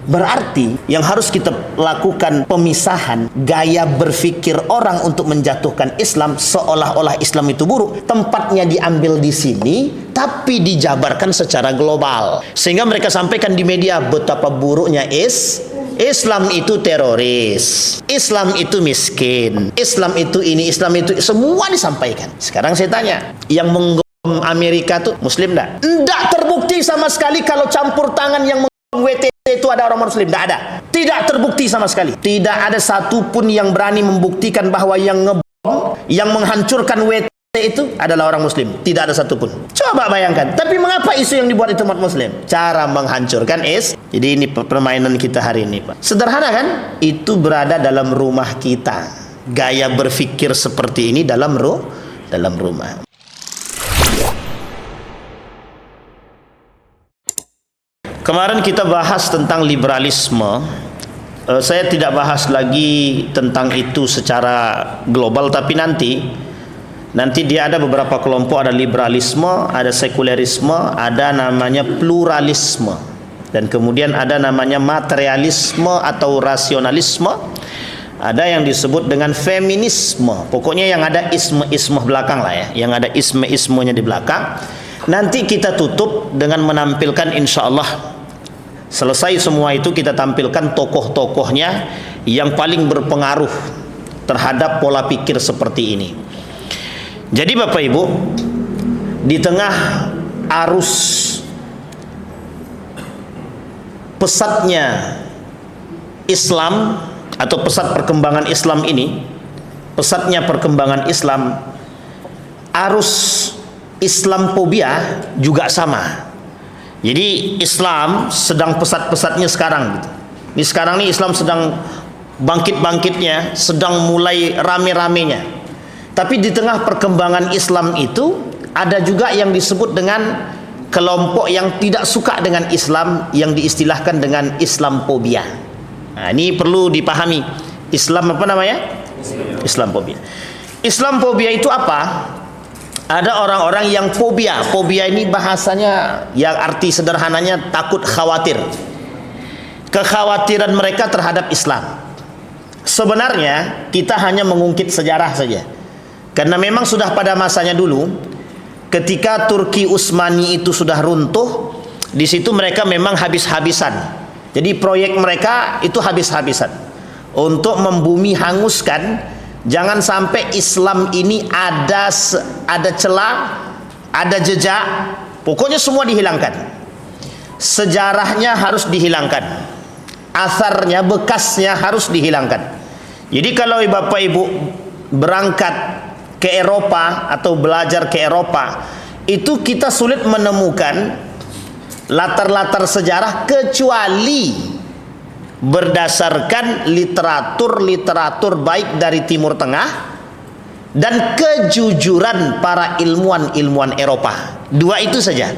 Berarti yang harus kita lakukan pemisahan gaya berpikir orang untuk menjatuhkan Islam seolah-olah Islam itu buruk. Tempatnya diambil di sini, tapi dijabarkan secara global. Sehingga mereka sampaikan di media betapa buruknya Islam itu teroris, Islam itu miskin, Islam itu ini, Islam itu, semua disampaikan. Sekarang saya tanya, yang Amerika tuh Muslim enggak? Enggak terbukti sama sekali kalau campur tangan yang WTC itu ada orang Muslim, tidak ada. Tidak terbukti sama sekali. Tidak ada satupun yang berani membuktikan bahwa yang ngebom, yang menghancurkan WTC itu adalah orang Muslim. Tidak ada satupun. Coba bayangkan. Tapi mengapa isu yang dibuat itu umat Muslim? Cara menghancurkan Jadi ini permainan kita hari ini, Pak. Sederhana kan? Itu berada dalam rumah kita. Gaya berpikir seperti ini dalam rumah. Kemarin kita bahas tentang liberalisme. Saya tidak bahas lagi tentang itu secara global, tapi nanti dia ada beberapa kelompok, ada liberalisme, ada sekulerisme, ada namanya pluralisme, dan kemudian ada namanya materialisme atau rasionalisme, ada yang disebut dengan feminisme. Pokoknya yang ada isme belakang lah ya, yang ada ismenya di belakang. Nanti kita tutup dengan menampilkan, insya Allah selesai semua itu, kita tampilkan tokoh-tokohnya yang paling berpengaruh terhadap pola pikir seperti ini. Jadi Bapak Ibu, di tengah arus pesatnya Islam atau pesat perkembangan Islam ini, pesatnya perkembangan Islam, arus Islamophobia juga sama. Jadi Islam sedang pesat-pesatnya sekarang gitu. Ini sekarang nih Islam sedang bangkit-bangkitnya, sedang mulai rame-ramenya. Tapi di tengah perkembangan Islam itu ada juga yang disebut dengan kelompok yang tidak suka dengan Islam, yang diistilahkan dengan Islamophobia. Nah, ini perlu dipahami. Islam apa namanya? Islamophobia. Islamophobia itu apa? Ada orang-orang yang fobia. Fobia ini bahasanya, yang arti sederhananya takut, khawatir. Kekhawatiran mereka terhadap Islam. Sebenarnya kita hanya mengungkit sejarah saja. Karena memang sudah pada masanya dulu, ketika Turki Utsmani itu sudah runtuh, di situ mereka memang habis-habisan. Jadi proyek mereka itu habis-habisan untuk membumi hanguskan. Jangan sampai Islam ini ada celah, ada jejak, pokoknya semua dihilangkan. Sejarahnya harus dihilangkan, asarnya, bekasnya harus dihilangkan. Jadi kalau Bapak Ibu berangkat ke Eropa atau belajar ke Eropa, itu kita sulit menemukan latar-latar sejarah kecuali berdasarkan literatur baik dari Timur Tengah dan kejujuran para ilmuwan Eropa. Dua itu saja.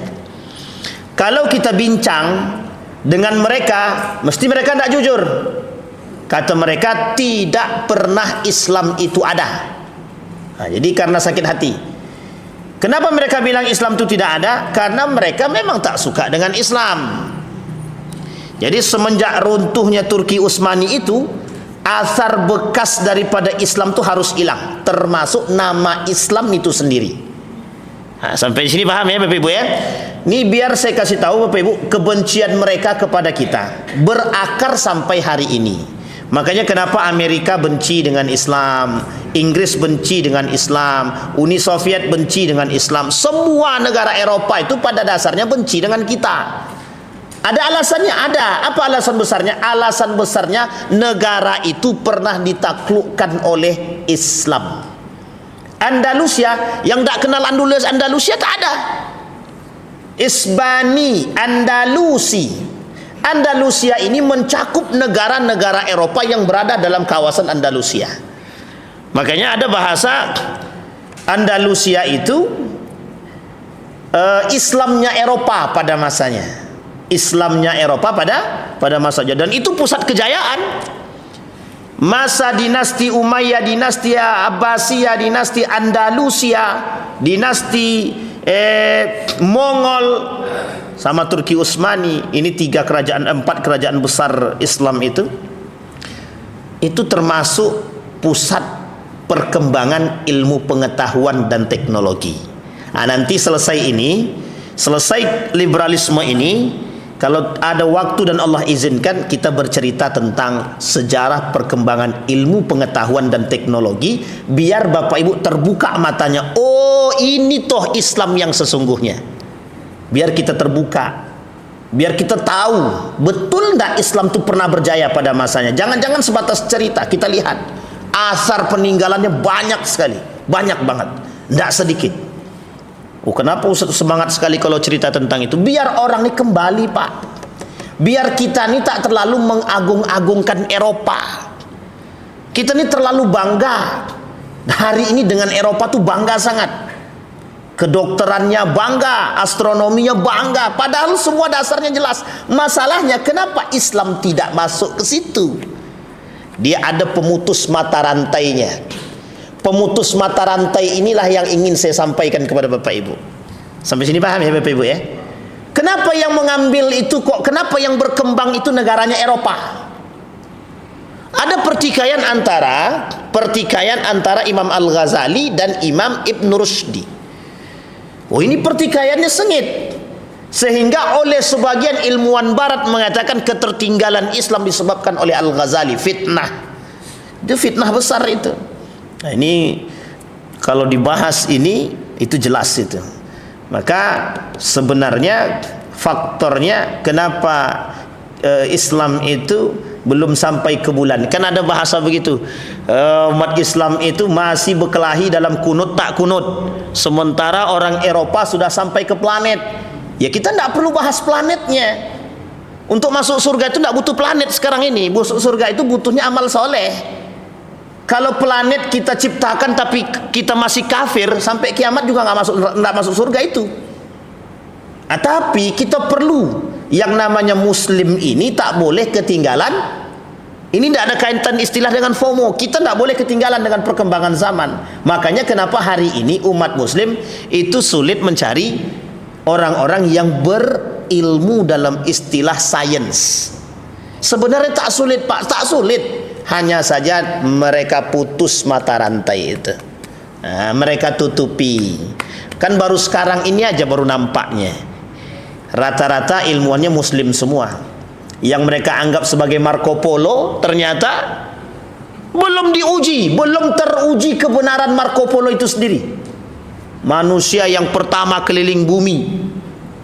Kalau kita bincang dengan mereka, mesti mereka tidak jujur. Kata mereka tidak pernah Islam itu ada. Nah, jadi karena sakit hati. Kenapa mereka bilang Islam itu tidak ada? Karena mereka memang tak suka dengan Islam. Jadi semenjak runtuhnya Turki Utsmani itu, asar bekas daripada Islam itu harus hilang, termasuk nama Islam itu sendiri. Nah, sampai sini paham ya Bapak Ibu ya? Ini biar saya kasih tahu Bapak Ibu, kebencian mereka kepada kita berakar sampai hari ini. Makanya kenapa Amerika benci dengan Islam, Inggris benci dengan Islam, Uni Soviet benci dengan Islam, semua negara Eropa itu pada dasarnya benci dengan kita. Ada alasannya, ada. Apa alasan besarnya? Alasan besarnya negara itu pernah ditaklukkan oleh Islam. Andalusia, yang tak kenal Andalusia tak ada. Isbani, Andalusi. Andalusia ini mencakup negara-negara Eropa yang berada dalam kawasan Andalusia. Makanya ada bahasa Andalusia itu Islamnya Eropa pada masanya. Islamnya Eropa pada masanya, dan itu pusat kejayaan. Masa dinasti Umayyah, dinasti Abbasiyah, dinasti Andalusia, dinasti Mongol, sama Turki Utsmani, ini empat kerajaan besar Islam itu termasuk pusat perkembangan ilmu pengetahuan dan teknologi. Nanti selesai liberalisme ini, kalau ada waktu dan Allah izinkan, kita bercerita tentang sejarah perkembangan ilmu pengetahuan dan teknologi, biar Bapak Ibu terbuka matanya. Oh, ini toh Islam yang sesungguhnya. Biar kita terbuka, biar kita tahu betul enggak Islam itu pernah berjaya pada masanya. Jangan-jangan sebatas cerita. Kita lihat asar peninggalannya banyak sekali, banyak banget, enggak sedikit. Kenapa Ustaz semangat sekali kalau cerita tentang itu? Biar orang ini kembali, Pak. Biar kita ini tak terlalu mengagung-agungkan Eropa. Kita ini terlalu bangga. Hari ini dengan Eropa tuh bangga sangat. Kedokterannya bangga, astronominya bangga. Padahal semua dasarnya jelas. Masalahnya kenapa Islam tidak masuk ke situ? Dia ada pemutus mata rantainya. Pemutus mata rantai inilah yang ingin saya sampaikan kepada Bapak Ibu. Sampai sini paham ya Bapak Ibu ya? Kenapa yang mengambil itu kok, kenapa yang berkembang itu negaranya Eropa? Ada pertikaian antara Imam Al-Ghazali dan Imam Ibn Rushdi. Ini pertikaiannya sengit. Sehingga oleh sebagian ilmuwan barat mengatakan ketertinggalan Islam disebabkan oleh Al-Ghazali, fitnah. Itu fitnah besar itu. Nah, ini kalau dibahas itu jelas itu. Maka sebenarnya faktornya kenapa Islam itu belum sampai ke bulan. Kan ada bahasa begitu. Umat Islam itu masih berkelahi dalam kunut tak kunut. Sementara orang Eropa sudah sampai ke planet. Ya kita tidak perlu bahas planetnya. Untuk masuk surga itu tidak butuh planet sekarang ini. Masuk surga itu butuhnya amal soleh. Kalau planet kita ciptakan tapi kita masih kafir, sampai kiamat juga nggak masuk surga itu. Tapi kita perlu yang namanya Muslim ini tak boleh ketinggalan. Ini tidak ada kaitan istilah dengan FOMO. Kita tidak boleh ketinggalan dengan perkembangan zaman. Makanya kenapa hari ini umat Muslim itu sulit mencari orang-orang yang berilmu dalam istilah sains. Sebenarnya tak sulit, Pak, tak sulit. Hanya saja mereka putus mata rantai itu. Mereka tutupi. Kan baru sekarang ini aja baru nampaknya. Rata-rata ilmuannya Muslim semua. Yang mereka anggap sebagai Marco Polo ternyata belum diuji, belum teruji kebenaran Marco Polo itu sendiri. Manusia yang pertama keliling bumi,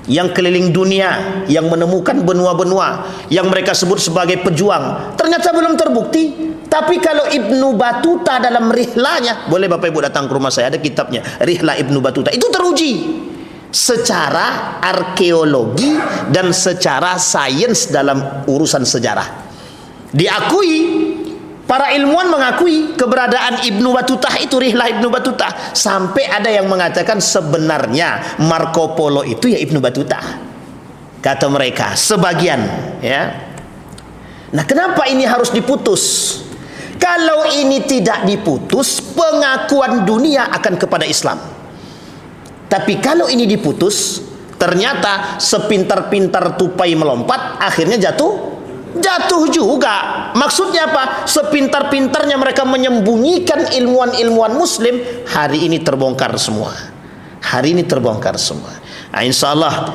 yang keliling dunia, yang menemukan benua-benua, yang mereka sebut sebagai pejuang, ternyata belum terbukti. Tapi kalau Ibnu Batuta dalam rihlanya, boleh Bapak Ibu datang ke rumah saya, ada kitabnya, Rihlah Ibnu Batuta, itu teruji secara arkeologi dan secara sains dalam urusan sejarah. Diakui, para ilmuwan mengakui keberadaan Ibnu Batuta itu, Rihlah Ibnu Batuta. Sampai ada yang mengatakan sebenarnya Marco Polo itu ya Ibnu Batuta, kata mereka sebagian ya. Nah, kenapa ini harus diputus? Kalau ini tidak diputus, pengakuan dunia akan kepada Islam. Tapi kalau ini diputus, ternyata sepintar-pintar tupai melompat, akhirnya jatuh juga. Maksudnya apa? Sepintar-pintarnya mereka menyembunyikan ilmuwan-ilmuwan Muslim, hari ini terbongkar semua. Hari ini terbongkar semua. Nah, insya Allah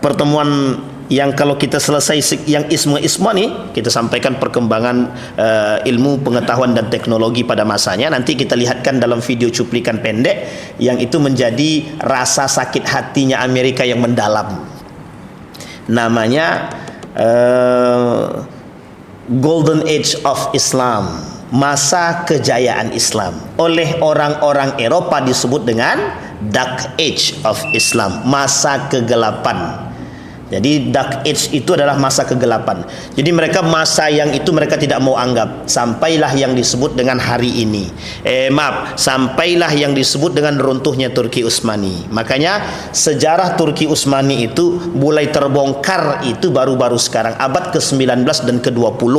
pertemuan yang kalau kita selesai yang isma nih, kita sampaikan perkembangan ilmu pengetahuan dan teknologi pada masanya. Nanti kita lihatkan dalam video cuplikan pendek yang itu menjadi rasa sakit hatinya Amerika yang mendalam. Namanya Golden Age of Islam, masa kejayaan Islam. Oleh orang-orang Eropa disebut dengan Dark Age of Islam, masa kegelapan. Jadi dark age itu adalah masa kegelapan. Jadi mereka masa yang itu mereka tidak mau anggap. Sampailah yang disebut dengan hari ini. Sampailah yang disebut dengan runtuhnya Turki Utsmani. Makanya sejarah Turki Utsmani itu mulai terbongkar itu baru-baru sekarang, abad ke-19 dan ke-20.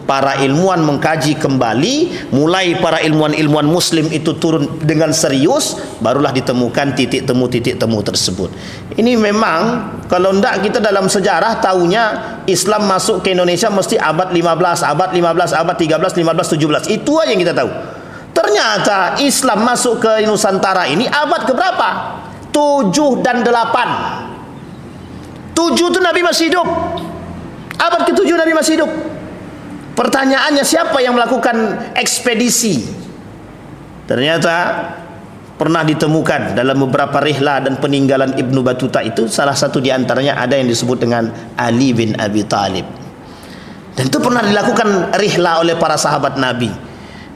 Para ilmuwan mengkaji kembali, mulai para ilmuwan-ilmuwan muslim itu turun dengan serius, barulah ditemukan titik temu tersebut. Ini memang kalau tidak kita dalam sejarah tahunya Islam masuk ke Indonesia mesti abad 15, abad 13, 15, 17. Itu aja yang kita tahu. Ternyata Islam masuk ke Nusantara ini abad keberapa? 7 dan 8. 7 itu Nabi masih hidup. Abad ke-7 Nabi masih hidup. Pertanyaannya, siapa yang melakukan ekspedisi? Ternyata pernah ditemukan dalam beberapa rihlah dan peninggalan Ibnu Battuta itu, salah satu di antaranya ada yang disebut dengan Ali bin Abi Thalib. Dan itu pernah dilakukan rihlah oleh para sahabat Nabi,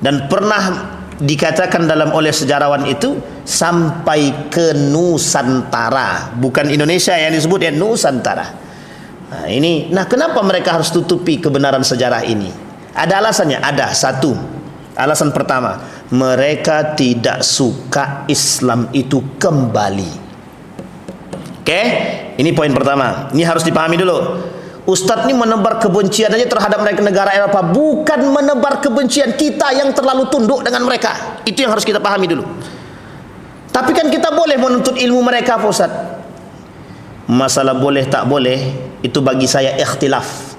dan pernah dikatakan oleh sejarawan itu sampai ke Nusantara, bukan Indonesia yang disebut, ya Nusantara. Nah, kenapa mereka harus tutupi kebenaran sejarah ini? Ada alasannya. Ada satu alasan. Pertama, mereka tidak suka Islam itu kembali. Oke, ini poin pertama. Ini harus dipahami dulu. Ustadz ini menebar kebencian aja terhadap mereka, negara Eropa, bukan menebar kebencian kita yang terlalu tunduk dengan mereka. Itu yang harus kita pahami dulu. Tapi kan kita boleh menuntut ilmu mereka, Pak Ustadz. Masalah boleh tak boleh itu bagi saya ikhtilaf.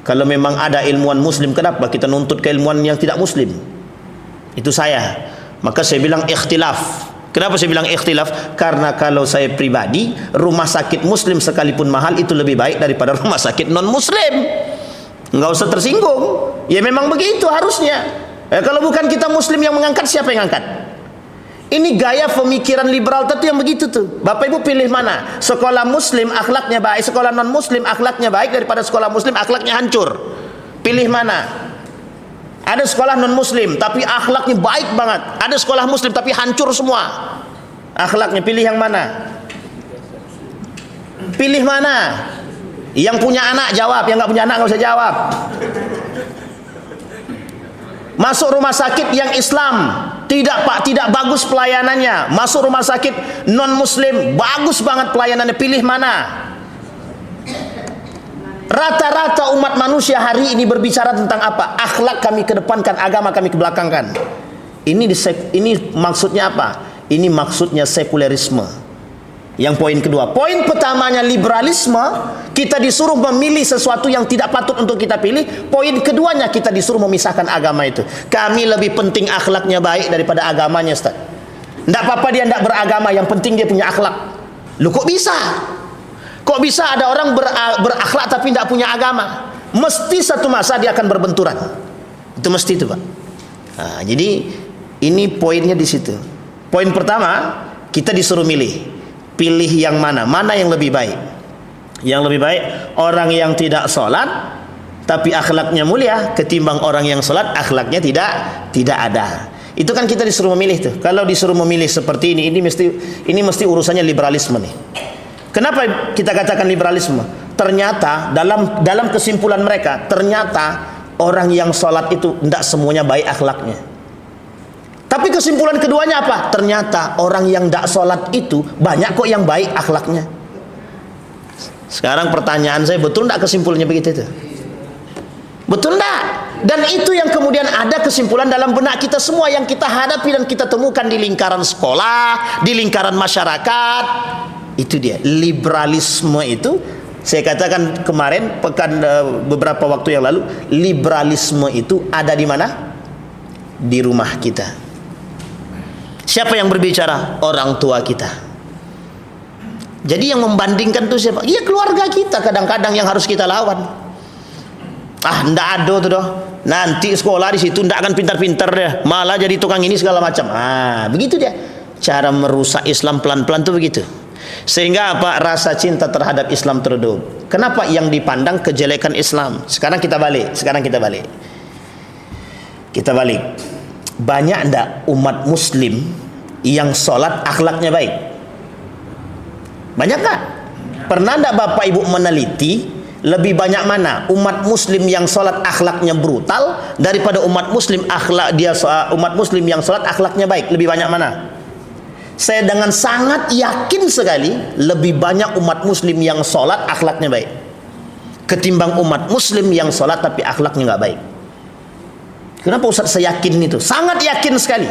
Kalau memang ada ilmuwan muslim, kenapa kita nuntut ke ilmuwan yang tidak muslim? Itu saya. Maka saya bilang ikhtilaf. Kenapa saya bilang ikhtilaf? Karena kalau saya pribadi, rumah sakit muslim sekalipun mahal itu lebih baik daripada rumah sakit non muslim. Enggak usah tersinggung. Ya memang begitu harusnya. Kalau bukan kita muslim yang mengangkat, siapa yang angkat? Ini gaya pemikiran liberal tadi yang begitu tuh. Bapak Ibu pilih mana? Sekolah muslim akhlaknya baik, sekolah non muslim akhlaknya baik, daripada sekolah muslim akhlaknya hancur. Pilih mana? Ada sekolah non muslim tapi akhlaknya baik banget, ada sekolah muslim tapi hancur semua akhlaknya. Pilih yang mana? Pilih mana? Yang punya anak jawab, yang nggak punya anak nggak usah jawab. Masuk rumah sakit yang Islam, tidak Pak, tidak bagus pelayanannya. Masuk rumah sakit non muslim, bagus banget pelayanannya. Pilih mana? Rata-rata umat manusia hari ini berbicara tentang apa? Akhlak kami kedepankan, agama kami kebelakangkan. Ini maksudnya apa? Ini maksudnya sekulerisme. Yang poin kedua. Poin pertamanya liberalisme, kita disuruh memilih sesuatu yang tidak patut untuk kita pilih. Poin keduanya, kita disuruh memisahkan agama itu. Kami lebih penting akhlaknya baik daripada agamanya, Ustaz. Tidak apa-apa dia tidak beragama, yang penting dia punya akhlak. Lu kok bisa? Kok bisa ada orang berakhlak tapi tidak punya agama? Mesti satu masa dia akan berbenturan. Itu mesti itu, Pak. Nah, jadi ini poinnya di situ. Poin pertama, kita disuruh milih. Pilih yang mana? Mana yang lebih baik? Yang lebih baik orang yang tidak sholat tapi akhlaknya mulia, ketimbang orang yang sholat akhlaknya tidak ada. Itu kan kita disuruh memilih tuh. Kalau disuruh memilih seperti ini mesti urusannya liberalisme nih. Kenapa kita katakan liberalisme? Ternyata dalam kesimpulan mereka, ternyata orang yang sholat itu tidak semuanya baik akhlaknya. Tapi kesimpulan keduanya apa? Ternyata orang yang tidak sholat itu banyak kok yang baik akhlaknya. Sekarang pertanyaan saya, betul tidak kesimpulannya begitu itu? Betul tidak? Dan itu yang kemudian ada kesimpulan dalam benak kita semua, yang kita hadapi dan kita temukan di lingkaran sekolah, di lingkaran masyarakat. Itu dia, liberalisme itu. Saya katakan kemarin, beberapa waktu yang lalu, liberalisme itu ada di mana? Di rumah kita. Siapa yang berbicara? Orang tua kita. Jadi yang membandingkan itu siapa? Iya, keluarga kita kadang-kadang yang harus kita lawan. Ndak ada tuh doh. Nanti sekolah di situ ndak akan pintar-pintar deh, malah jadi tukang ini segala macam. Begitu dia. Cara merusak Islam pelan-pelan tuh begitu. Sehingga apa? Rasa cinta terhadap Islam teredup. Kenapa? Yang dipandang kejelekan Islam. Sekarang kita balik. Kita balik. Banyak ndak umat muslim yang sholat akhlaknya baik? Banyak nggak? pernah tidak Bapak Ibu meneliti lebih banyak mana umat muslim yang sholat akhlaknya brutal daripada umat muslim yang sholat akhlaknya baik? Lebih banyak mana? Saya dengan sangat yakin sekali lebih banyak umat muslim yang sholat akhlaknya baik ketimbang umat muslim yang sholat tapi akhlaknya nggak baik. Kenapa Ustaz saya yakin itu? Sangat yakin sekali.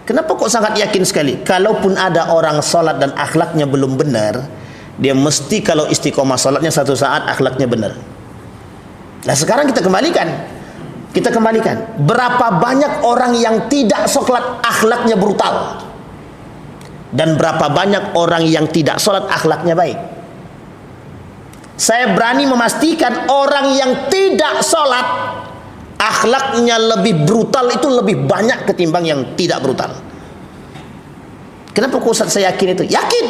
Kenapa kok sangat yakin sekali? Kalaupun ada orang sholat dan akhlaknya belum benar, dia mesti kalau istiqomah sholatnya satu saat akhlaknya benar. Nah sekarang kita kembalikan. Berapa banyak orang yang tidak sholat akhlaknya brutal, dan berapa banyak orang yang tidak sholat akhlaknya baik? Saya berani memastikan orang yang tidak sholat akhlaknya lebih brutal itu lebih banyak ketimbang yang tidak brutal. Kenapa kok Ustaz saya yakin itu? Yakin.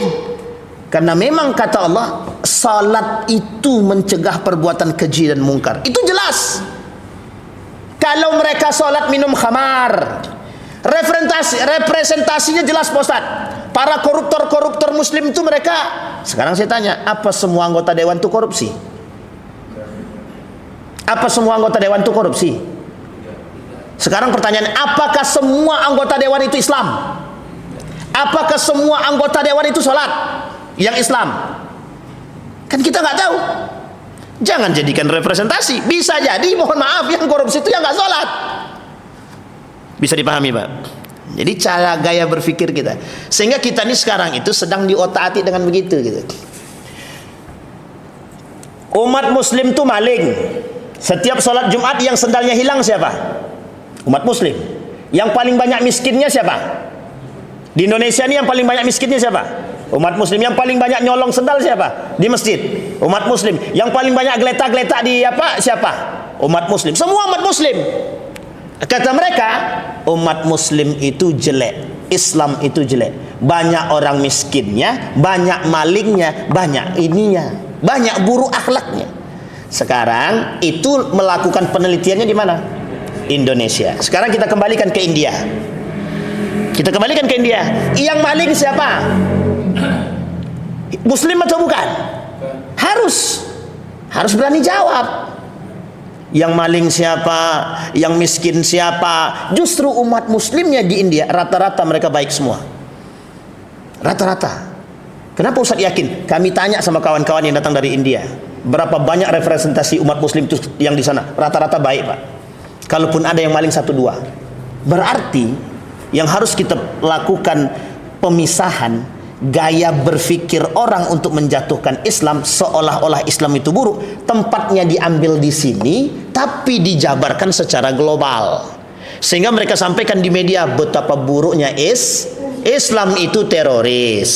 Karena memang kata Allah, salat itu mencegah perbuatan keji dan mungkar. Itu jelas. Kalau mereka salat minum khamar, representasinya jelas Pak Ustaz. Para koruptor muslim itu mereka, sekarang saya tanya, apa semua anggota dewan itu korupsi? Apa semua anggota dewan itu korupsi? Sekarang pertanyaannya, apakah semua anggota dewan itu Islam? Apakah semua anggota dewan itu sholat yang Islam? Kan kita nggak tahu. Jangan jadikan representasi. Bisa jadi, mohon maaf, yang korupsi itu yang nggak sholat. Bisa dipahami Pak? Jadi cara gaya berpikir kita, sehingga kita ini sekarang itu sedang diotak-atik dengan begitu gitu. Umat muslim tuh maling. Setiap sholat Jumat yang sendalnya hilang siapa? Umat muslim. Yang paling banyak miskinnya siapa? Di Indonesia ini yang paling banyak miskinnya siapa? Umat muslim. Yang paling banyak nyolong sendal siapa? Di masjid. Umat muslim. Yang paling banyak geletak-geletak di apa? Siapa? Umat muslim. Semua umat muslim. Kata mereka, umat muslim itu jelek, Islam itu jelek. Banyak orang miskinnya, banyak malingnya, banyak ininya, banyak buruk akhlaknya. Sekarang itu melakukan penelitiannya di mana? Indonesia. Sekarang kita kembalikan ke India. Yang maling siapa? Muslim atau bukan? Harus berani jawab. Yang maling siapa? Yang miskin siapa? Justru umat muslimnya di India rata-rata mereka baik semua. Rata-rata. Kenapa Ustaz yakin? Kami tanya sama kawan-kawan yang datang dari India, berapa banyak representasi umat muslim itu yang di sana? Rata-rata baik Pak. Kalaupun ada yang maling satu dua, berarti yang harus kita lakukan pemisahan gaya berpikir orang untuk menjatuhkan Islam seolah-olah Islam itu buruk. Tempatnya diambil di sini, tapi dijabarkan secara global, sehingga mereka sampaikan di media betapa buruknya Islam itu teroris,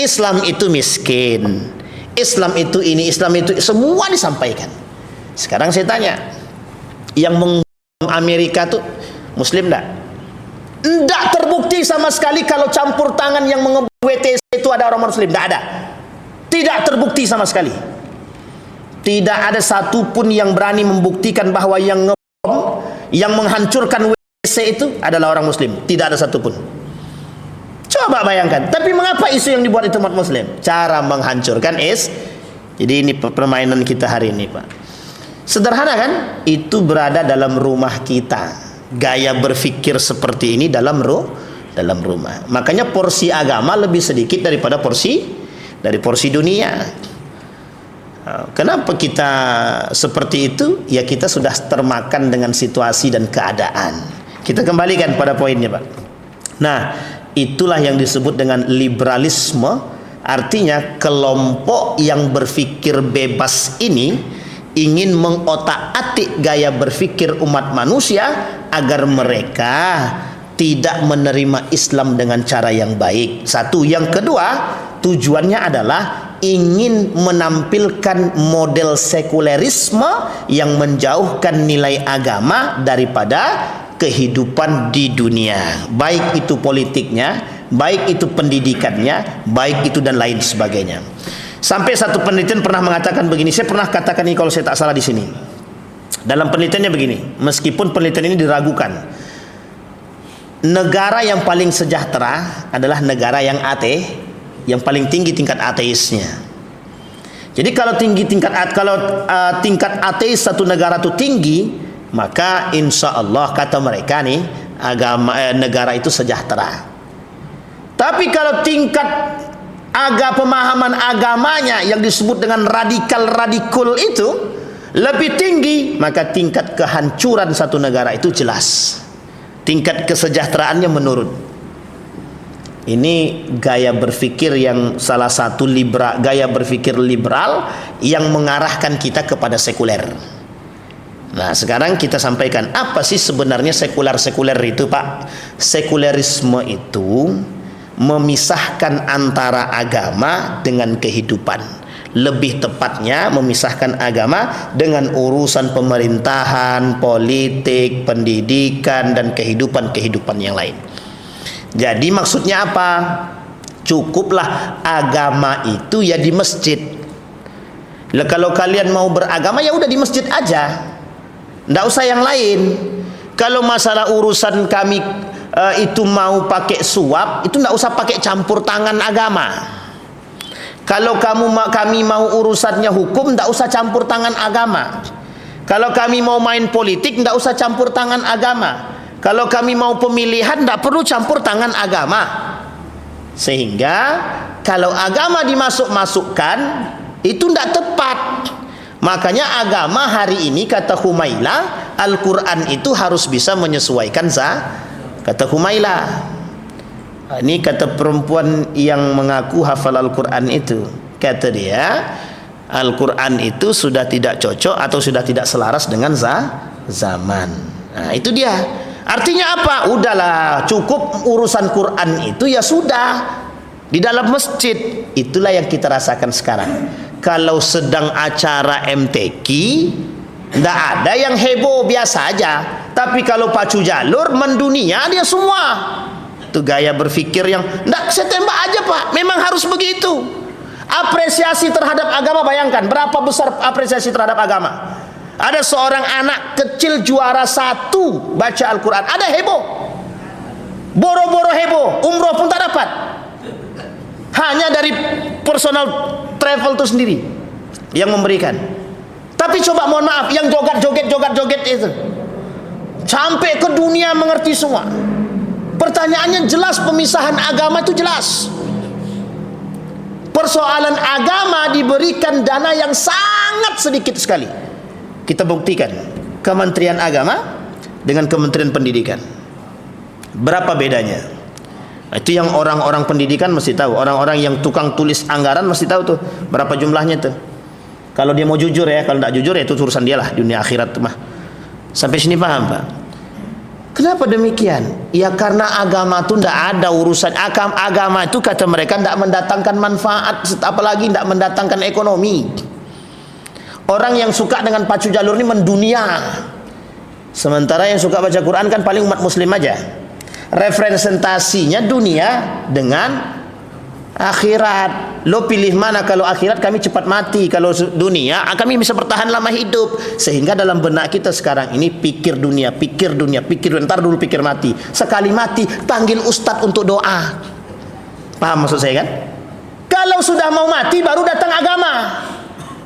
Islam itu miskin, Islam itu ini, Islam itu, semua disampaikan. Sekarang saya tanya, yang Amerika tuh muslim enggak? Tidak terbukti sama sekali kalau campur tangan yang mengebom WTC itu ada orang muslim. Tidak ada. Tidak terbukti sama sekali. Tidak ada satupun yang berani membuktikan bahwa yang ngebom, yang menghancurkan WTC itu adalah orang muslim. Tidak ada satupun. Coba bayangkan. Tapi mengapa isu yang dibuat itu umat muslim? Cara menghancurkan Jadi ini permainan kita hari ini Pak. Sederhana kan? Itu berada dalam rumah kita. Gaya berpikir seperti ini dalam rumah. Makanya porsi agama lebih sedikit daripada porsi dunia. Kenapa kita seperti itu? Ya kita sudah termakan dengan situasi dan keadaan. Kita kembalikan pada poinnya Pak. Nah, itulah yang disebut dengan liberalisme. Artinya kelompok yang berpikir bebas ini ingin mengotak-atik gaya berpikir umat manusia agar mereka tidak menerima Islam dengan cara yang baik. Satu. Yang kedua, tujuannya adalah ingin menampilkan model sekulerisme yang menjauhkan nilai agama daripada kehidupan di dunia, baik itu politiknya, baik itu pendidikannya, baik itu dan lain sebagainya. Sampai satu penelitian pernah mengatakan begini, saya pernah katakan ini kalau saya tak salah di sini. Dalam penelitiannya begini, meskipun penelitian ini diragukan, negara yang paling sejahtera adalah negara yang yang paling tinggi tingkat ateisnya. Jadi kalau tingkat ateis satu negara itu tinggi, maka insya Allah kata mereka nih negara itu sejahtera. Tapi kalau tingkat pemahaman agamanya yang disebut dengan radikal itu lebih tinggi, maka tingkat kehancuran satu negara itu jelas. Tingkat kesejahteraannya menurun. Ini gaya berpikir yang salah satu gaya berpikir liberal yang mengarahkan kita kepada sekuler. Nah, sekarang kita sampaikan apa sih sebenarnya sekuler itu, Pak? Sekulerisme itu memisahkan antara agama dengan kehidupan. Lebih tepatnya memisahkan agama dengan urusan pemerintahan, politik, pendidikan, dan kehidupan yang lain. Jadi maksudnya apa? Cukuplah agama itu ya di masjid. Kalau kalian mau beragama ya udah di masjid aja, nggak usah yang lain. Kalau masalah urusan kami itu mau pakai suap, itu nggak usah pakai campur tangan agama. Kalau kami mau urusannya hukum, nggak usah campur tangan agama. Kalau kami mau main politik, nggak usah campur tangan agama. Kalau kami mau pemilihan, tidak perlu campur tangan agama. Sehingga kalau agama dimasukkan, itu tidak tepat. Makanya agama hari ini, kata Humaila, Al-Quran itu harus bisa menyesuaikan kata Humaila. Ini kata perempuan yang mengaku hafal Al-Quran itu. Kata dia, Al-Quran itu sudah tidak cocok atau sudah tidak selaras dengan zaman. Nah, itu dia. Artinya apa? Udahlah, cukup urusan Quran itu ya sudah di dalam masjid. Itulah yang kita rasakan sekarang. Kalau sedang acara MTQ, tidak ada yang heboh, biasa aja. Tapi kalau pacu jalur mendunia dia semua. Itu gaya berpikir yang tidak, saya tembak aja Pak, memang harus begitu. Apresiasi terhadap agama, bayangkan berapa besar apresiasi terhadap agama. Ada seorang anak kecil juara 1 baca Al-Quran, ada heboh, boro-boro heboh, umroh pun tak dapat, hanya dari personal travel itu sendiri yang memberikan. Tapi coba mohon maaf, yang joget-joget itu sampai ke dunia mengerti semua. Pertanyaannya jelas, pemisahan agama itu jelas. Persoalan agama diberikan dana yang sangat sedikit sekali. Kita buktikan Kementerian Agama dengan Kementerian Pendidikan, berapa bedanya? Itu yang orang-orang pendidikan mesti tahu, orang-orang yang tukang tulis anggaran mesti tahu tuh berapa jumlahnya tuh. Kalau dia mau jujur ya, kalau tidak jujur ya itu urusan dia lah, dunia akhirat mah. Sampai sini paham Pak? Kenapa demikian? Ya karena agama itu tidak ada urusan. Agama itu kata mereka tidak mendatangkan manfaat, apalagi tidak mendatangkan ekonomi. Orang yang suka dengan pacu jalur ini mendunia. Sementara yang suka baca Quran kan paling umat muslim aja. Representasinya dunia dengan akhirat. Lo pilih mana? Kalau akhirat kami cepat mati, kalau dunia kami bisa bertahan lama hidup. Sehingga dalam benak kita sekarang ini pikir dunia. Ntar dulu pikir mati. Sekali mati panggil ustadz untuk doa. Paham maksud saya kan? Kalau sudah mau mati baru datang agama.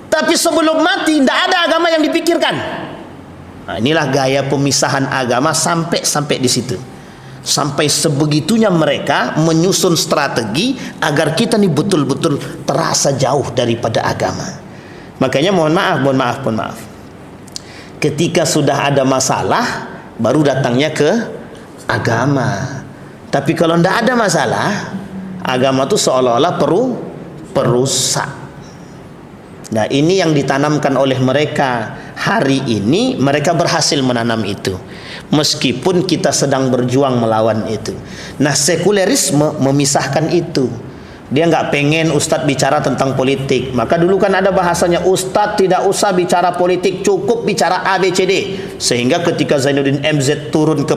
Tapi sebelum mati tidak ada agama yang dipikirkan. Nah, inilah gaya pemisahan agama sampai di situ. Sampai sebegitunya mereka menyusun strategi agar kita nih betul-betul terasa jauh daripada agama. Makanya mohon maaf. Ketika sudah ada masalah baru datangnya ke agama. Tapi kalau tidak ada masalah, agama itu seolah-olah perusak. Nah, ini yang ditanamkan oleh mereka hari ini. Mereka berhasil menanam itu, meskipun kita sedang berjuang melawan itu. Nah, sekulerisme memisahkan itu. Dia nggak pengen ustadz bicara tentang politik. Maka dulu kan ada bahasanya, ustadz tidak usah bicara politik, cukup bicara ABCD. Sehingga ketika Zainuddin MZ turun ke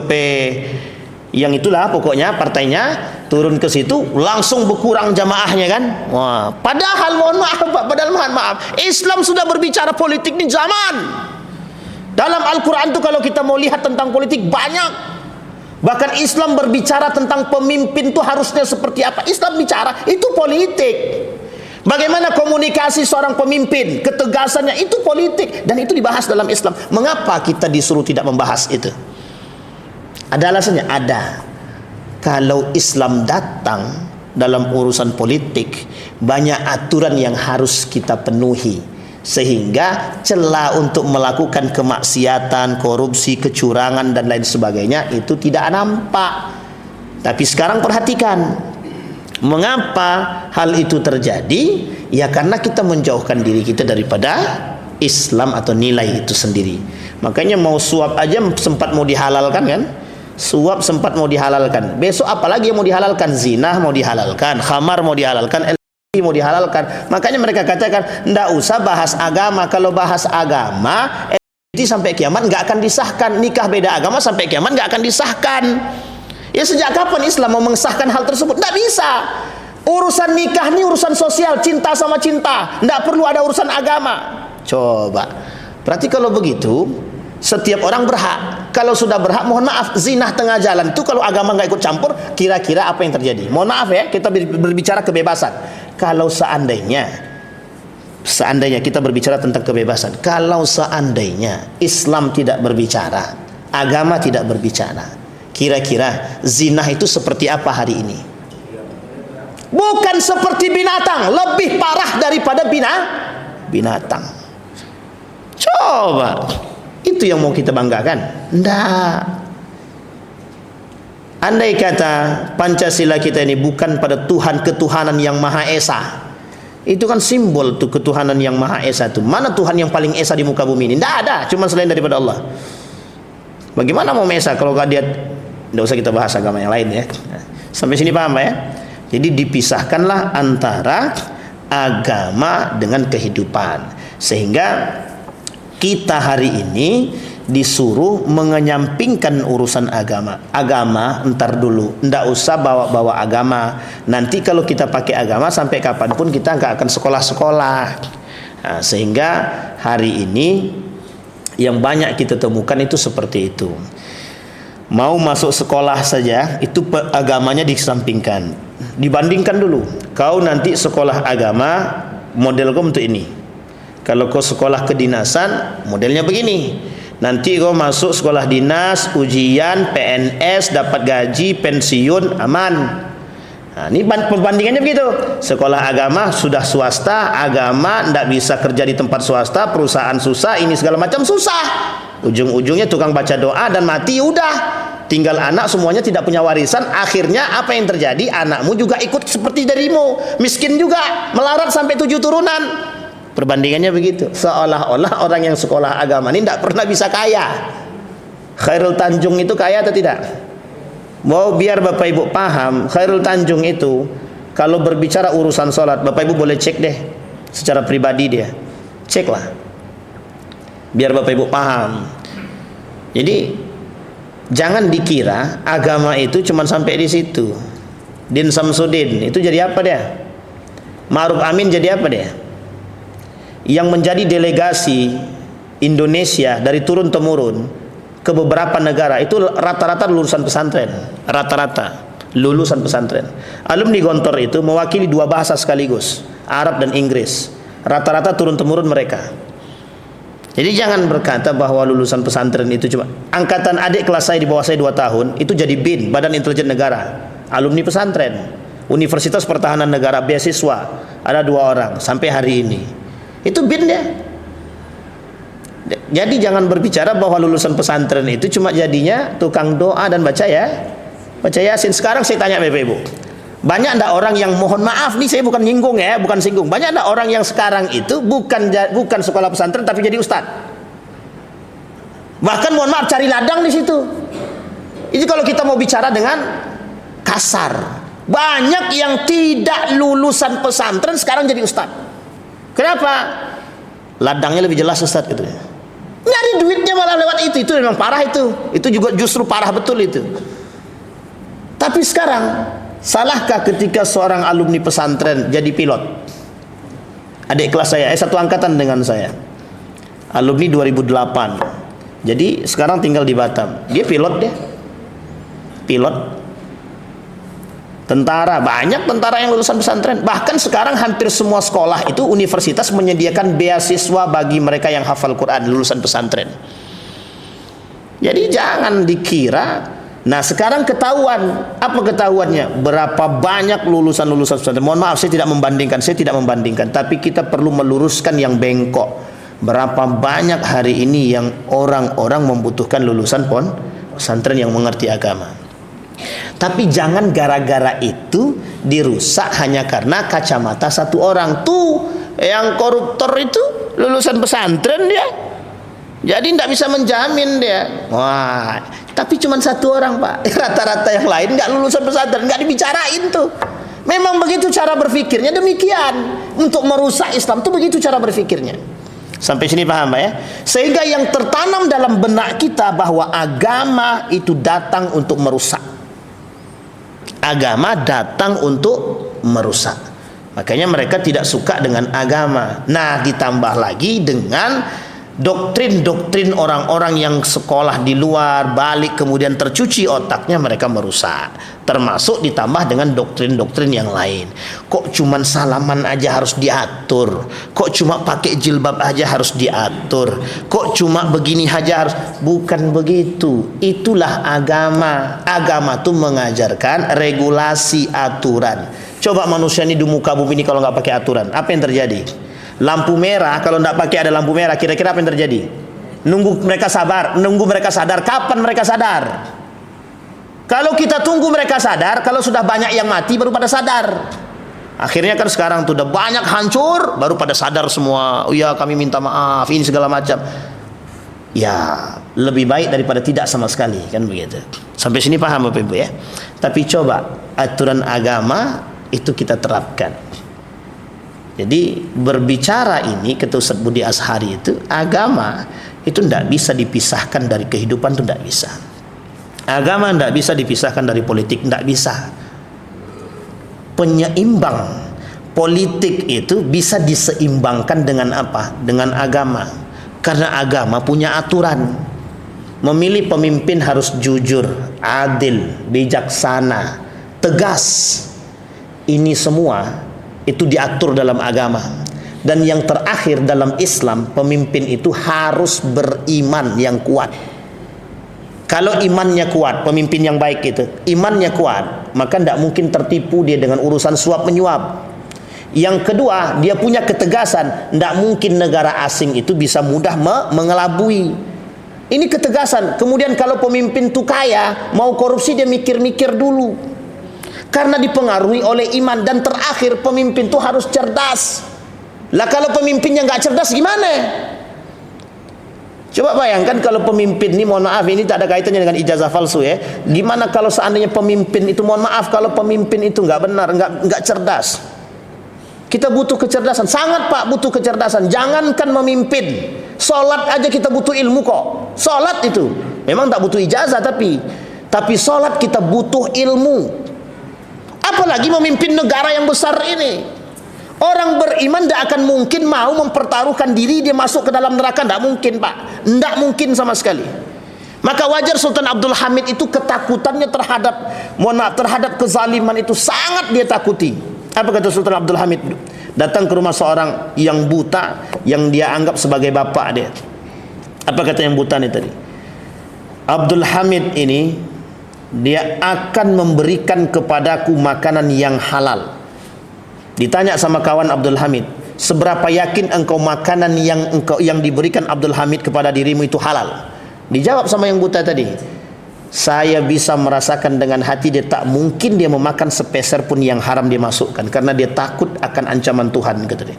yang itulah pokoknya partainya, turun ke situ langsung berkurang jamaahnya kan. Wah, padahal mohon maaf, Islam sudah berbicara politik di zaman. Dalam Al-Quran itu kalau kita mau lihat tentang politik banyak. Bahkan Islam berbicara tentang pemimpin itu harusnya seperti apa. Islam bicara itu politik. Bagaimana komunikasi seorang pemimpin, ketegasannya itu politik, dan itu dibahas dalam Islam. Mengapa kita disuruh tidak membahas itu? Ada alasannya? Ada. Kalau Islam datang dalam urusan politik, banyak aturan yang harus kita penuhi, sehingga celah untuk melakukan kemaksiatan, korupsi, kecurangan dan lain sebagainya itu tidak nampak. Tapi sekarang perhatikan, mengapa hal itu terjadi? Ya karena kita menjauhkan diri kita daripada Islam atau nilai itu sendiri. Makanya mau suap aja sempat mau dihalalkan kan? Suap sempat mau dihalalkan. Besok apalagi yang mau dihalalkan? Zina mau dihalalkan, khamar mau dihalalkan, mau dihalalkan. Makanya mereka katakan ndak usah bahas agama. Kalau bahas agama LGBT sampai kiamat nggak akan disahkan. Nikah beda agama sampai kiamat nggak akan disahkan. Ya sejak kapan Islam mau mengesahkan hal tersebut? Nggak bisa. Urusan nikah ini urusan sosial, cinta sama cinta, nggak perlu ada urusan agama. Coba berarti kalau begitu setiap orang berhak. Kalau sudah berhak, mohon maaf, zina tengah jalan itu kalau agama nggak ikut campur, kira-kira apa yang terjadi? Mohon maaf ya, kita berbicara kebebasan. Kalau seandainya kita berbicara tentang kebebasan, kalau seandainya Islam tidak berbicara, agama tidak berbicara, kira-kira zina itu seperti apa hari ini? Bukan seperti binatang, lebih parah daripada binatang. Coba, itu yang mau kita banggakan? Enggak. Andai kata Pancasila kita ini bukan pada Tuhan ketuhanan yang Maha Esa, itu kan simbol tuh ketuhanan yang Maha Esa itu. Mana Tuhan yang paling esa di muka bumi ini? Tidak ada, cuma selain daripada Allah. Bagaimana mau esa kalau dia? Tidak usah kita bahas agama yang lain ya. Sampai sini paham Pak ya? Jadi dipisahkanlah antara agama dengan kehidupan, sehingga kita hari ini disuruh mengenyampingkan urusan agama. Agama ntar dulu, ndak usah bawa-bawa agama. Nanti kalau kita pakai agama sampai kapanpun kita nggak akan sekolah-sekolah. Nah, sehingga hari ini yang banyak kita temukan itu seperti itu. Mau masuk sekolah saja itu agamanya disampingkan. Dibandingkan dulu. Kau nanti sekolah agama model kau untuk ini. Kalau kau sekolah kedinasan modelnya begini. Nanti kau masuk sekolah dinas, ujian, PNS, dapat gaji, pensiun, aman. Nah, ini perbandingannya begitu. Sekolah agama sudah swasta, agama tidak bisa kerja di tempat swasta, perusahaan susah, ini segala macam susah. Ujung-ujungnya tukang baca doa dan mati udah. Tinggal anak semuanya tidak punya warisan. Akhirnya apa yang terjadi? Anakmu juga ikut seperti dirimu, miskin juga, melarat sampai 7 turunan. Perbandingannya begitu. Seolah-olah orang yang sekolah agama ini tidak pernah bisa kaya. Khairul Tanjung itu kaya atau tidak? Mau biar Bapak Ibu paham, Khairul Tanjung itu kalau berbicara urusan sholat, Bapak Ibu boleh cek deh secara pribadi dia. Ceklah. Biar Bapak Ibu paham. Jadi jangan dikira agama itu cuma sampai di situ. Din Samsudin itu jadi apa dia? Ma'ruf Amin jadi apa dia? Yang menjadi delegasi Indonesia dari turun temurun ke beberapa negara itu rata-rata lulusan pesantren, rata-rata lulusan pesantren. Alumni Gontor itu mewakili 2 bahasa sekaligus, Arab dan Inggris. Rata-rata turun temurun mereka. Jadi jangan berkata bahwa lulusan pesantren itu cuma angkatan adik kelas saya di bawah saya 2 tahun itu jadi BIN, Badan Intelijen Negara, alumni pesantren, Universitas Pertahanan Negara, beasiswa ada 2 orang sampai hari ini. Itu bin dia. Jadi jangan berbicara bahwa lulusan pesantren itu cuma jadinya tukang doa dan baca Yasin. Sekarang saya tanya Bapak Ibu, banyak enggak orang yang, mohon maaf nih saya bukan nyinggung ya, bukan singgung, banyak enggak orang yang sekarang itu bukan sekolah pesantren tapi jadi ustad? Bahkan mohon maaf cari ladang di situ. Itu kalau kita mau bicara dengan kasar, banyak yang tidak lulusan pesantren sekarang jadi ustad. Kenapa? Ladangnya lebih jelas ustaz gitu ya. Nyari duitnya malah lewat itu memang parah itu. Itu juga justru parah betul itu. Tapi sekarang salahkah ketika seorang alumni pesantren jadi pilot? Adik kelas saya, satu angkatan dengan saya. Alumni 2008. Jadi sekarang tinggal di Batam. Dia pilot deh. pilot, tentara, banyak tentara yang lulusan pesantren. Bahkan sekarang hampir semua sekolah itu universitas menyediakan beasiswa bagi mereka yang hafal Quran lulusan pesantren. Jadi jangan dikira. Nah sekarang ketahuan, apa ketahuannya? Berapa banyak lulusan-lulusan pesantren. Mohon maaf saya tidak membandingkan, tapi kita perlu meluruskan yang bengkok. Berapa banyak hari ini yang orang-orang membutuhkan lulusan pesantren yang mengerti agama. Tapi jangan gara-gara itu dirusak hanya karena kacamata satu orang. Tuh yang koruptor itu lulusan pesantren dia, jadi tidak bisa menjamin dia. Wah, tapi cuma satu orang Pak. Rata-rata yang lain nggak lulusan pesantren, nggak dibicarain tuh. Memang begitu cara berpikirnya, demikian. Untuk merusak Islam tuh begitu cara berpikirnya. Sampai sini paham Pak ya? Sehingga yang tertanam dalam benak kita bahwa agama itu datang untuk merusak. Agama datang untuk merusak. Makanya mereka tidak suka dengan agama. Nah, ditambah lagi dengan doktrin-doktrin orang-orang yang sekolah di luar, balik kemudian tercuci otaknya, mereka merusak. Termasuk ditambah dengan doktrin-doktrin yang lain. Kok cuman salaman aja harus diatur? Kok cuma pakai jilbab aja harus diatur? Kok cuma begini aja harus? Bukan begitu. Itulah agama. Agama itu mengajarkan regulasi, aturan. Coba manusia ini di muka bumi ini kalau nggak pakai aturan, apa yang terjadi? Lampu merah, kalau tidak pakai ada lampu merah, kira-kira apa yang terjadi? Nunggu mereka sadar. Kapan mereka sadar? Kalau kita tunggu mereka sadar, kalau sudah banyak yang mati baru pada sadar. Akhirnya kan sekarang tuh udah banyak hancur, baru pada sadar semua. Oh ya, kami minta maaf, ini segala macam. Ya, lebih baik daripada tidak sama sekali, kan begitu. Sampai sini paham Bapak Ibu ya? Tapi coba aturan agama itu kita terapkan. Jadi berbicara ini kata Ustaz Budi Azhari itu, agama itu tidak bisa dipisahkan dari kehidupan, itu tidak bisa. Agama tidak bisa dipisahkan dari politik, tidak bisa. Penyeimbang politik itu bisa diseimbangkan dengan apa? Dengan agama. Karena agama punya aturan. Memilih pemimpin harus jujur, adil, bijaksana, tegas. Ini semua itu diatur dalam agama. Dan yang terakhir dalam Islam, pemimpin itu harus beriman yang kuat. Kalau imannya kuat, pemimpin yang baik itu imannya kuat, maka tidak mungkin tertipu dia dengan urusan suap menyuap. Yang kedua, dia punya ketegasan. Tidak mungkin negara asing itu bisa mudah mengelabui. Ini ketegasan. Kemudian kalau pemimpin itu kaya, mau korupsi dia mikir-mikir dulu, karena dipengaruhi oleh iman. Dan terakhir, pemimpin itu harus cerdas. Lah kalau pemimpinnya nggak cerdas gimana? Coba bayangkan kalau pemimpin ini, mohon maaf, ini tak ada kaitannya dengan ijazah palsu ya. Gimana kalau seandainya pemimpin itu, mohon maaf, kalau pemimpin itu nggak benar, nggak cerdas. Kita butuh kecerdasan, sangat Pak, butuh kecerdasan. Jangankan memimpin, sholat aja kita butuh ilmu kok. Sholat itu memang tak butuh ijazah, tapi sholat kita butuh ilmu. Apalagi memimpin negara yang besar ini. Orang beriman tidak akan mungkin mau mempertaruhkan diri dia masuk ke dalam neraka. Tidak mungkin Pak, tidak mungkin sama sekali. Maka wajar Sultan Abdul Hamid itu ketakutannya terhadap kezaliman itu sangat dia takuti. Apa kata Sultan Abdul Hamid? Datang ke rumah seorang yang buta, yang dia anggap sebagai bapak dia. Apa kata yang buta ini tadi? Abdul Hamid ini, dia akan memberikan kepadaku makanan yang halal. Ditanya sama kawan Abdul Hamid, seberapa yakin engkau makanan yang diberikan Abdul Hamid kepada dirimu itu halal? Dijawab sama yang buta tadi, saya bisa merasakan dengan hati dia, tak mungkin dia memakan sepeser pun yang haram dia masukkan, karena dia takut akan ancaman Tuhan, kata dia.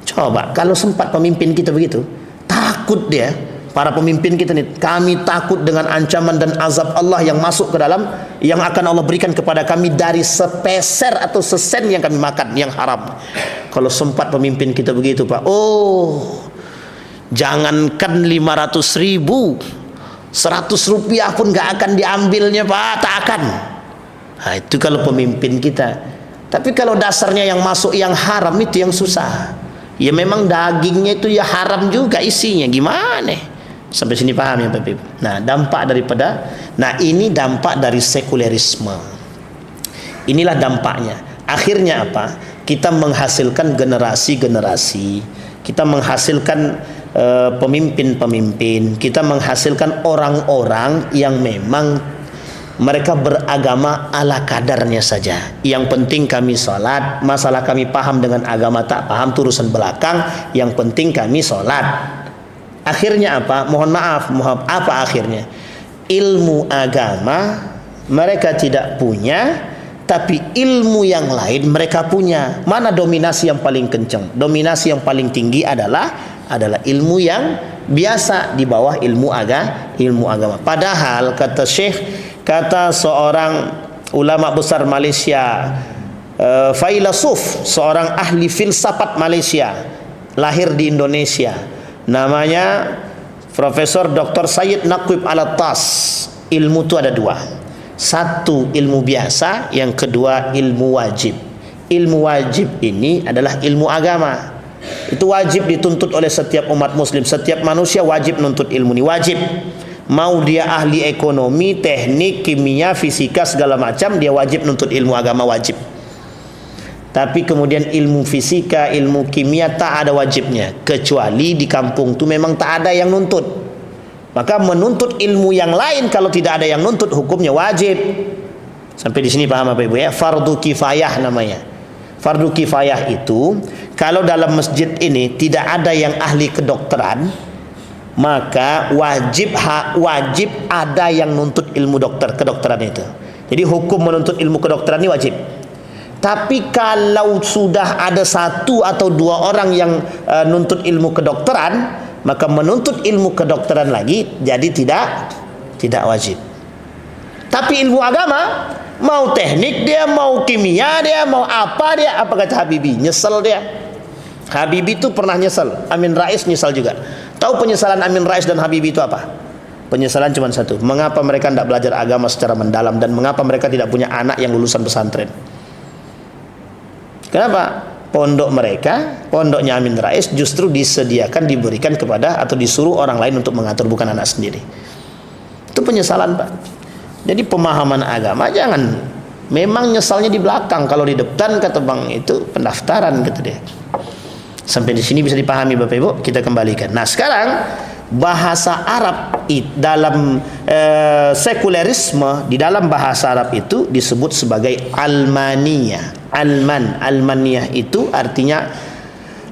Coba kalau sempat pemimpin kita begitu, takut dia. Para pemimpin kita nih, kami takut dengan ancaman dan azab Allah yang masuk ke dalam, yang akan Allah berikan kepada kami dari sepeser atau sesen yang kami makan yang haram. Kalau sempat pemimpin kita begitu Pak, oh, jangankan 500.000, 100 rupiah pun gak akan diambilnya Pak, tak akan. Nah, itu kalau pemimpin kita. Tapi kalau dasarnya yang masuk yang haram, itu yang susah. Ya memang dagingnya itu ya haram juga isinya, gimana? Sampai sini paham ya Bapak Ibu? Nah, dampak daripada Nah, ini dampak dari sekulerisme. Inilah dampaknya. Akhirnya apa? Kita menghasilkan generasi-generasi, kita menghasilkan pemimpin-pemimpin, kita menghasilkan orang-orang yang memang mereka beragama ala kadarnya saja. Yang penting kami sholat, masalah kami paham dengan agama tak paham itu urusan belakang, yang penting kami sholat. Akhirnya apa? Mohon maaf, apa akhirnya? Ilmu agama mereka tidak punya, tapi ilmu yang lain mereka punya. Mana dominasi yang paling kencang? Dominasi yang paling tinggi adalah ilmu yang biasa di bawah ilmu agama. Padahal kata seorang ulama besar Malaysia, filsuf, seorang ahli filsafat Malaysia, lahir di Indonesia, namanya Profesor Dr. Sayyid Naqib Al-Attas. Ilmu itu ada dua. Satu ilmu biasa, yang kedua ilmu wajib. Ilmu wajib ini adalah ilmu agama. Itu wajib dituntut oleh setiap umat muslim. Setiap manusia wajib menuntut ilmu ini, wajib. Mau dia ahli ekonomi, teknik, kimia, fisika, segala macam, dia wajib menuntut ilmu agama, wajib. Tapi kemudian ilmu fisika, ilmu kimia tak ada wajibnya, kecuali di kampung tu memang tak ada yang nuntut. Maka menuntut ilmu yang lain kalau tidak ada yang nuntut, hukumnya wajib. Sampai di sini paham apa Ibu ya? Fardu kifayah namanya. Fardu kifayah itu kalau dalam masjid ini tidak ada yang ahli kedokteran, maka wajib ada yang nuntut ilmu kedokteran itu. Jadi hukum menuntut ilmu kedokteran ini wajib. Tapi kalau sudah ada satu atau dua orang yang nuntut ilmu kedokteran, maka menuntut ilmu kedokteran lagi jadi tidak wajib. Tapi ilmu agama, mau teknik dia, mau kimia dia, mau apa dia, apa kata Habibie, nyesel dia. Habibie itu pernah nyesel, Amin Rais nyesal juga. Tahu penyesalan Amin Rais dan Habibie itu apa? Penyesalan cuma satu, mengapa mereka tidak belajar agama secara mendalam, dan mengapa mereka tidak punya anak yang lulusan pesantren. Kenapa? Pondoknya Amin Rais justru diberikan kepada atau disuruh orang lain untuk mengatur, bukan anak sendiri. Itu penyesalan, Pak. Jadi pemahaman agama jangan, memang nyesalnya di belakang, kalau di depan kata Bang itu pendaftaran kata dia. Sampai di sini bisa dipahami Bapak Ibu, kita kembalikan. Nah, sekarang bahasa Arab dalam sekulerisme, di dalam bahasa Arab itu disebut sebagai almaniyah. Almaniyah itu artinya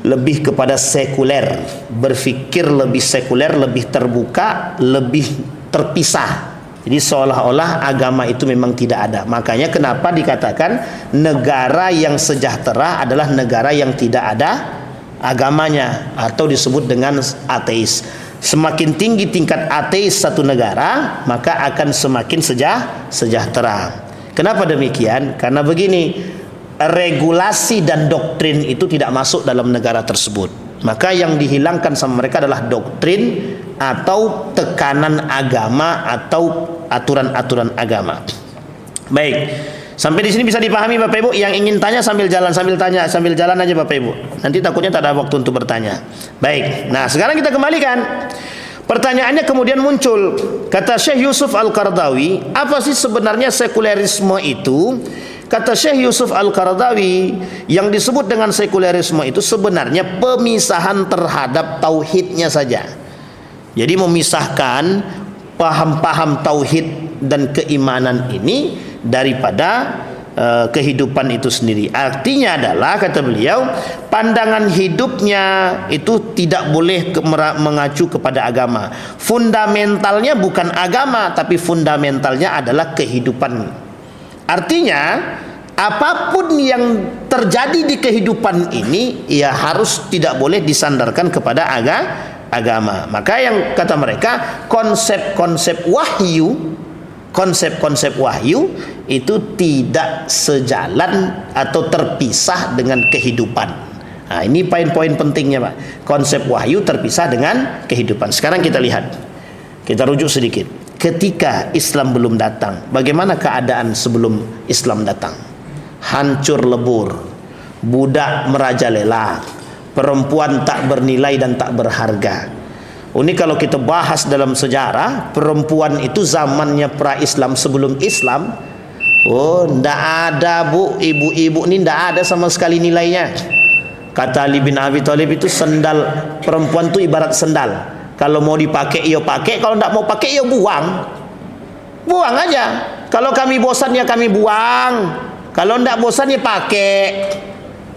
lebih kepada sekuler, berfikir lebih sekuler, lebih terbuka, lebih terpisah. Jadi seolah-olah agama itu memang tidak ada. Makanya kenapa dikatakan negara yang sejahtera adalah negara yang tidak ada agamanya, atau disebut dengan ateis. Semakin tinggi tingkat ateis satu negara, maka akan semakin sejahtera. Kenapa demikian? Karena begini, regulasi dan doktrin itu tidak masuk dalam negara tersebut. Maka yang dihilangkan sama mereka adalah doktrin atau tekanan agama atau aturan-aturan agama. Baik, sampai di sini bisa dipahami Bapak Ibu. Yang ingin tanya sambil jalan, sambil jalan aja Bapak Ibu. Nanti takutnya tak ada waktu untuk bertanya. Baik, nah sekarang kita kembalikan. Pertanyaannya kemudian muncul. Kata Syekh Yusuf Al-Qaradawi, apa sih sebenarnya sekulerisme itu? Kata Syekh Yusuf Al-Qaradawi, yang disebut dengan sekulerisme itu sebenarnya pemisahan terhadap tauhidnya saja. Jadi memisahkan paham-paham tauhid dan keimanan ini daripada kehidupan itu sendiri. Artinya adalah, kata beliau, pandangan hidupnya itu tidak boleh mengacu kepada agama. Fundamentalnya bukan agama, tapi fundamentalnya adalah kehidupan. Artinya apapun yang terjadi di kehidupan ini, ya harus tidak boleh disandarkan kepada agama. Maka yang kata mereka, konsep-konsep wahyu itu tidak sejalan atau terpisah dengan kehidupan. Nah, ini poin-poin pentingnya, Pak. Konsep wahyu terpisah dengan kehidupan. Sekarang kita lihat, kita rujuk sedikit. Ketika Islam belum datang, bagaimana keadaan sebelum Islam datang? Hancur lebur, budak merajalela, perempuan tak bernilai dan tak berharga. Ini kalau kita bahas dalam sejarah, perempuan itu zamannya pra-Islam, sebelum Islam, oh, ndak ada bu, ibu-ibu ini ndak ada sama sekali nilainya. Kata Ali bin Abi Thalib itu sendal perempuan itu ibarat sendal. Kalau mau dipakai, ya pakai. Kalau ndak mau pakai, ya buang. Buang aja. Kalau kami bosan, ya kami buang. Kalau ndak bosan, ya pakai.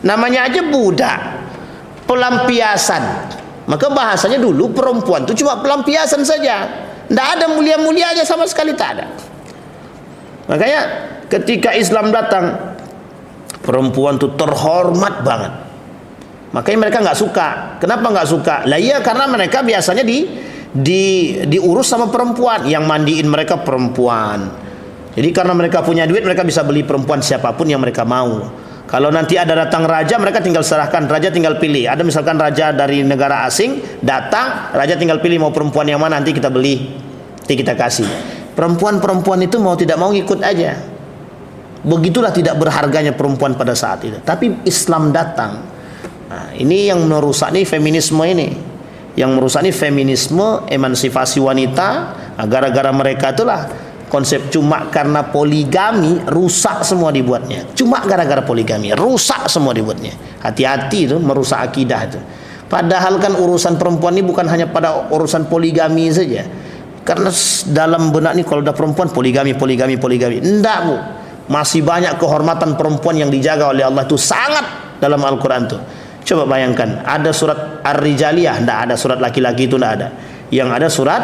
Namanya aja budak. Pelampiasan. Maka bahasanya dulu perempuan itu cuma pelampiasan saja. Tidak ada mulia-mulianya sama sekali, tak ada. Makanya ketika Islam datang, perempuan itu terhormat banget. Makanya mereka nggak suka. Kenapa nggak suka? Lah iya, karena mereka biasanya diurus sama perempuan, yang mandiin mereka perempuan. Jadi karena mereka punya duit, mereka bisa beli perempuan siapapun yang mereka mau. Kalau nanti ada datang raja, mereka tinggal serahkan, raja tinggal pilih. Ada misalkan raja dari negara asing datang, raja tinggal pilih mau perempuan yang mana, nanti kita beli, nanti kita kasih. Perempuan-perempuan itu mau tidak mau ngikut aja. Begitulah tidak berharganya perempuan pada saat itu. Tapi Islam datang. Nah, ini yang merusak nih feminisme ini. Yang merusak nih feminisme, emansipasi wanita. Nah, gara-gara mereka itulah konsep cuma karena poligami rusak semua dibuatnya. Cuma gara-gara poligami rusak semua dibuatnya. Hati-hati itu merusak akidah itu. Padahal kan urusan perempuan ini bukan hanya pada urusan poligami saja. Karena dalam benak ini kalau ada perempuan poligami. Enggak bu. Masih banyak kehormatan perempuan yang dijaga oleh Allah itu sangat dalam Al-Quran tuh. Coba bayangkan, ada surat Ar-Rijaliyah, enggak ada surat laki-laki itu, enggak ada. Yang ada surat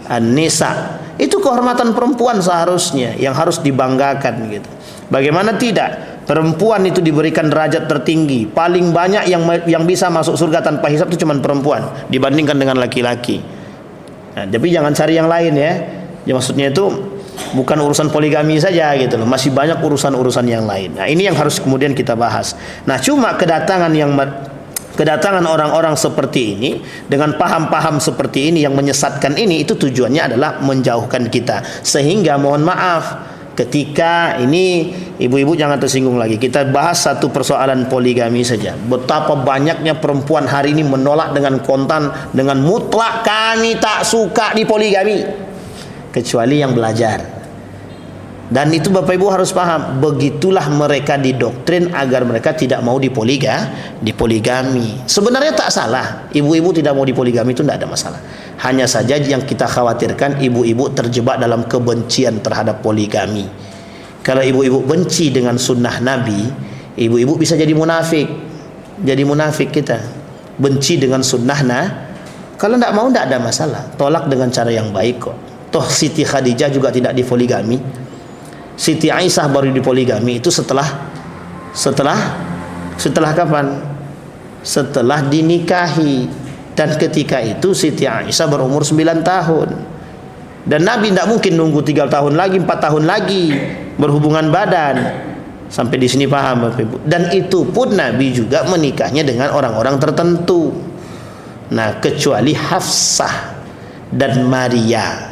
An-Nisa. Itu kehormatan perempuan seharusnya yang harus dibanggakan gitu. Bagaimana tidak? Perempuan itu diberikan derajat tertinggi. Paling banyak yang bisa masuk surga tanpa hisab itu cuma perempuan dibandingkan dengan laki-laki. Nah, tapi jangan cari yang lain ya. Ya maksudnya itu bukan urusan poligami saja gitu loh. Masih banyak urusan-urusan yang lain. Nah, ini yang harus kemudian kita bahas. Nah, cuma kedatangan orang-orang seperti ini dengan paham-paham seperti ini yang menyesatkan ini, itu tujuannya adalah menjauhkan kita. Sehingga mohon maaf ketika ini ibu-ibu jangan tersinggung lagi. Kita bahas satu persoalan poligami saja. Betapa banyaknya perempuan hari ini menolak dengan kontan, dengan mutlak, kami tak suka di poligami. Kecuali yang belajar. Dan itu Bapak Ibu harus paham, begitulah mereka didoktrin agar mereka tidak mau dipoligami. Sebenarnya tak salah, ibu-ibu tidak mau dipoligami itu tidak ada masalah. Hanya saja yang kita khawatirkan ibu-ibu terjebak dalam kebencian terhadap poligami. Kalau ibu-ibu benci dengan sunnah Nabi, ibu-ibu bisa jadi munafik. Jadi munafik kita. Benci dengan sunnah kalau tidak mau tidak ada masalah. Tolak dengan cara yang baik kok. Toh Siti Khadijah juga tidak dipoligami. Siti Aisyah baru dipoligami itu setelah kapan? Setelah dinikahi. Dan ketika itu Siti Aisyah berumur 9 tahun. Dan Nabi tidak mungkin nunggu 3 tahun lagi, 4 tahun lagi berhubungan badan. Sampai di sini paham Bapak Ibu. Dan itu pun Nabi juga menikahnya dengan orang-orang tertentu. Nah, kecuali Hafsah dan Maria.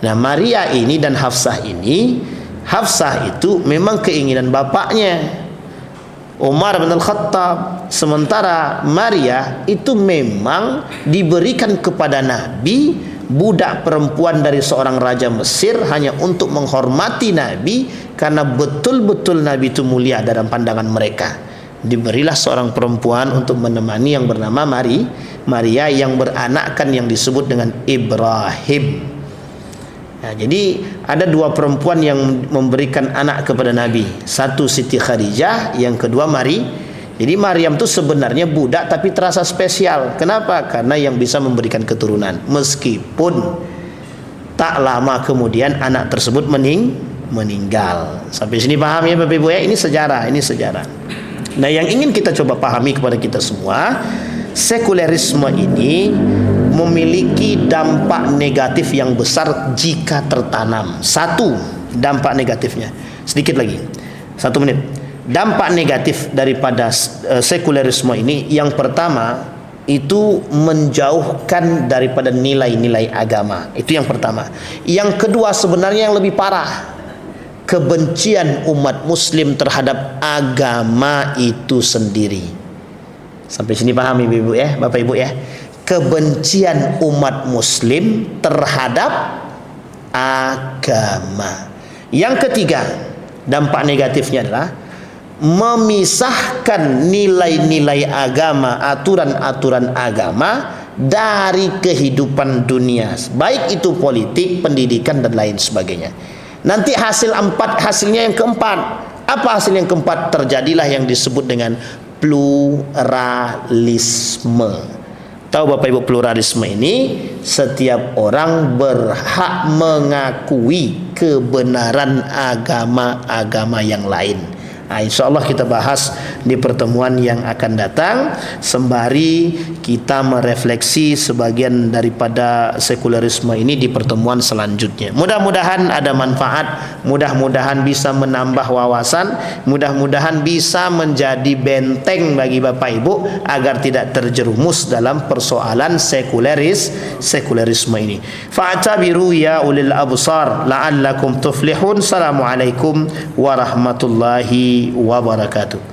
Nah, Maria ini dan Hafsah ini, Hafsah itu memang keinginan bapaknya Umar bin Al-Khattab. Sementara Maria itu memang diberikan kepada Nabi, budak perempuan dari seorang raja Mesir, hanya untuk menghormati Nabi, karena betul-betul Nabi itu mulia dalam pandangan mereka. Diberilah seorang perempuan untuk menemani yang bernama Maria yang beranakkan yang disebut dengan Ibrahim. Nah, jadi ada 2 perempuan yang memberikan anak kepada Nabi. Satu Siti Khadijah, yang kedua Jadi Maryam itu sebenarnya budak tapi terasa spesial. Kenapa? Karena yang bisa memberikan keturunan. Meskipun tak lama kemudian anak tersebut meninggal. Sampai sini paham ya Bapak Ibu ya? Ini sejarah. Nah, yang ingin kita coba pahami kepada kita semua, sekulerisme ini memiliki dampak negatif yang besar jika tertanam. Satu dampak negatifnya, sedikit lagi, 1 menit. Dampak negatif daripada sekulerisme ini, yang pertama itu menjauhkan daripada nilai-nilai agama. Itu yang pertama. Yang kedua sebenarnya yang lebih parah, kebencian umat muslim terhadap agama itu sendiri. Sampai sini paham Ibu-ibu ya, Bapak Ibu ya. kebencian umat muslim terhadap agama. Yang ketiga, dampak negatifnya adalah memisahkan nilai-nilai agama, aturan-aturan agama dari kehidupan dunia, baik itu politik, pendidikan dan lain sebagainya. Nanti hasilnya yang keempat. Apa hasil yang keempat? Terjadilah yang disebut dengan pluralisme. Tahu Bapak Ibu pluralisme ini? Setiap orang berhak mengakui kebenaran agama-agama yang lain. Insya Allah kita bahas di pertemuan yang akan datang, sembari kita merefleksi sebagian daripada sekularisme ini di pertemuan selanjutnya. Mudah-mudahan ada manfaat, mudah-mudahan bisa menambah wawasan, mudah-mudahan bisa menjadi benteng bagi Bapak Ibu agar tidak terjerumus dalam persoalan sekulerisme ini. Fa'tabiru ya ulil absar la'allakum tuflihun. Assalamualaikum warahmatullahi wabarakatuh.